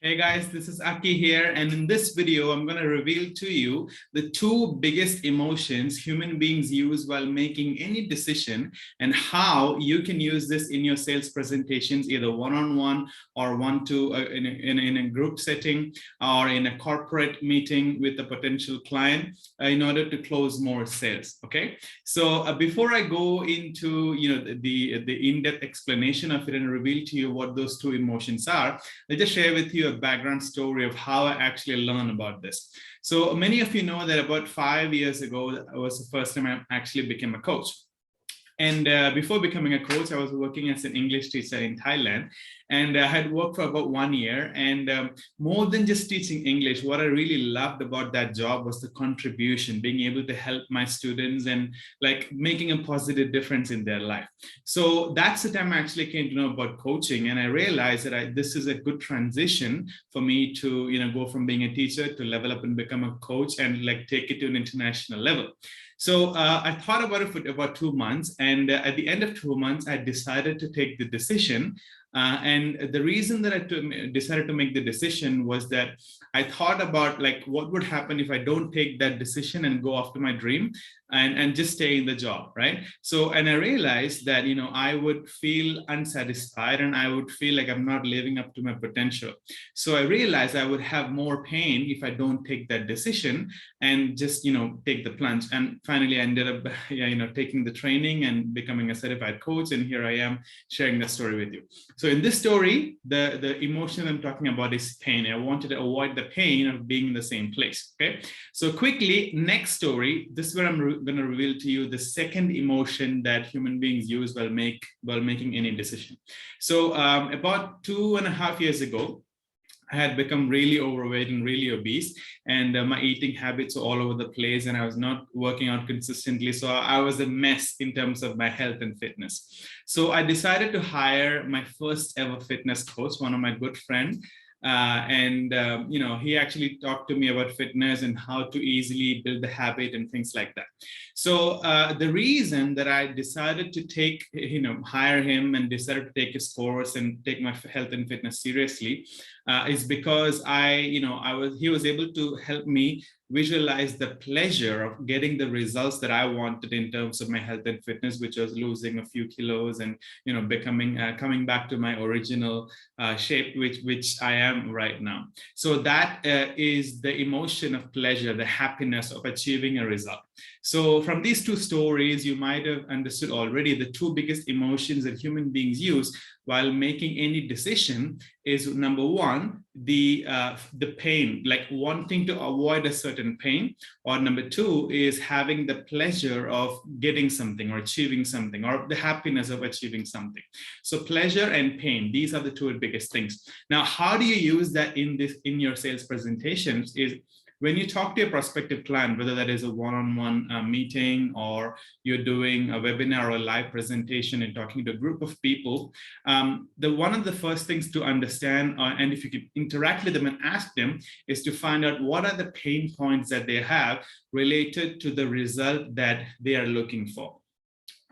Hey guys, this is Aki here, and in this video, I'm going to reveal to you the two biggest emotions human beings use while making any decision and how you can use this in your sales presentations, either one-on-one or one-to in a group setting or in a corporate meeting with a potential client in order to close more sales. Okay, so before I go into the in-depth explanation of it and reveal to you what those two emotions are, I'll just share with you a background story of how I actually learned about this. So many of you know that about 5 years ago, was the first time I actually became a coach. And before becoming a coach, I was working as an English teacher in Thailand, and I had worked for about 1 year. And more than just teaching English, what I really loved about that job was the contribution, being able to help my students and like making a positive difference in their life. So that's the time I actually came to know about coaching, and I realized that this is a good transition for me to go from being a teacher to level up and become a coach and like take it to an international level. So I thought about it for about 2 months, and at the end of 2 months, I decided to take the decision. And the reason that I decided to make the decision was that I thought about like what would happen if I don't take that decision and go after my dream and just stay in the job, right? So, and I realized that, I would feel unsatisfied and I would feel like I'm not living up to my potential. So I realized I would have more pain if I don't take that decision and just, take the plunge. And finally, I ended up, taking the training and becoming a certified coach. And here I am sharing the story with you. So in this story, the emotion I'm talking about is pain. I wanted to avoid the pain of being in the same place. Okay. So quickly, next story, this is where I'm going to reveal to you the second emotion that human beings use while making any decision. So about 2.5 years ago, I had become really overweight and really obese, and my eating habits were all over the place, and I was not working out consistently. So I was a mess in terms of my health and fitness. So I decided to hire my first ever fitness coach, one of my good friends. He actually talked to me about fitness and how to easily build the habit and things like that. So the reason that I decided to hire him and decided to take his course and take my health and fitness seriously is because he was able to help me visualize the pleasure of getting the results that I wanted in terms of my health and fitness, which was losing a few kilos and coming back to my original shape, which I am right now. So that is the emotion of pleasure, the happiness of achieving a result. So from these two stories, you might have understood already the two biggest emotions that human beings use while making any decision is, number one, the pain, like wanting to avoid a certain pain, or number two is having the pleasure of getting something or achieving something, or the happiness of achieving something. So pleasure and pain, these are the two biggest things. Now, how do you use that in your sales presentations is when you talk to a prospective client, whether that is a one-on-one meeting or you're doing a webinar or a live presentation and talking to a group of people, one of the first things to understand, and if you could interact with them and ask them, is to find out what are the pain points that they have related to the result that they are looking for.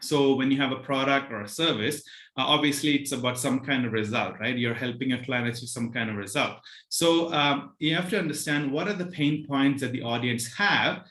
So when you have a product or a service, obviously it's about some kind of result, right? You're helping a client achieve some kind of result. So you have to understand what are the pain points that the audience have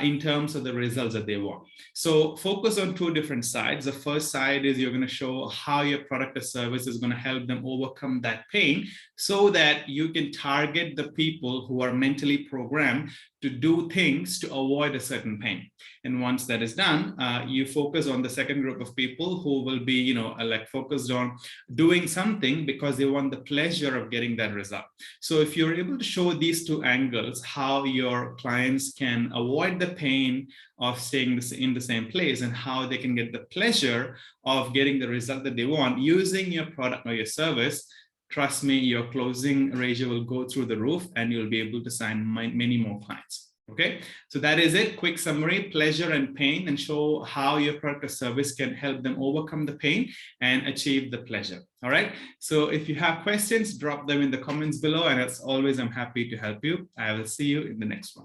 in terms of the results that they want. So focus on two different sides. The first side is you're going to show how your product or service is going to help them overcome that pain so that you can target the people who are mentally programmed to do things to avoid a certain pain. And once that is done, you focus on the second group of people who will be, like focused on doing something because they want the pleasure of getting that result. So if you're able to show these two angles, how your clients can avoid the pain of staying in the same place and how they can get the pleasure of getting the result that they want using your product or your service, trust me, your closing ratio will go through the roof and you'll be able to sign many more clients. Okay, so that is it. Quick summary: pleasure and pain, and show how your product or service can help them overcome the pain and achieve the pleasure. All right. So if you have questions, drop them in the comments below. And as always, I'm happy to help you. I will see you in the next one.